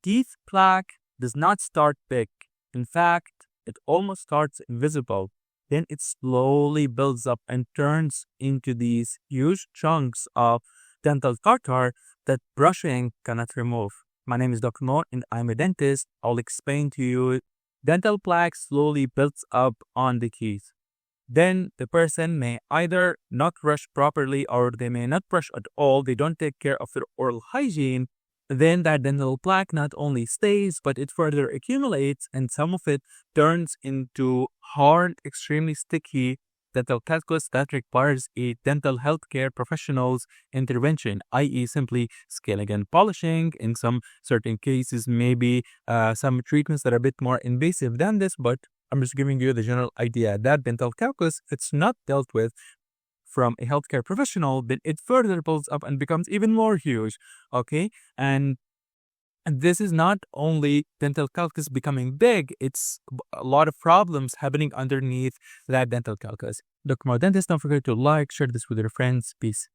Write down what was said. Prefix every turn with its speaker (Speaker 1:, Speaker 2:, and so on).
Speaker 1: teeth plaque does not start big. In fact, it almost starts invisible. Then it slowly builds up and turns into these huge chunks of dental tartar that brushing cannot remove. My name is Dr. Noor and I'm a dentist. I'll explain to you. Dental plaque slowly builds up on the teeth. Then the person may either not brush properly or they may not brush at all. They don't take care of their oral hygiene. Then that dental plaque not only stays, but it further accumulates and some of it turns into hard, extremely sticky dental calculus that requires a dental healthcare professional's intervention, i.e. simply scaling and polishing. In some certain cases, maybe some treatments that are a bit more invasive than this, but I'm just giving you the general idea that dental calculus, if it's not dealt with from a healthcare professional, then it further builds up and becomes even more huge, okay? And this is not only dental calculus becoming big, it's a lot of problems happening underneath that dental calculus. Dr. Mo Dentist, don't forget to like, share this with your friends. Peace.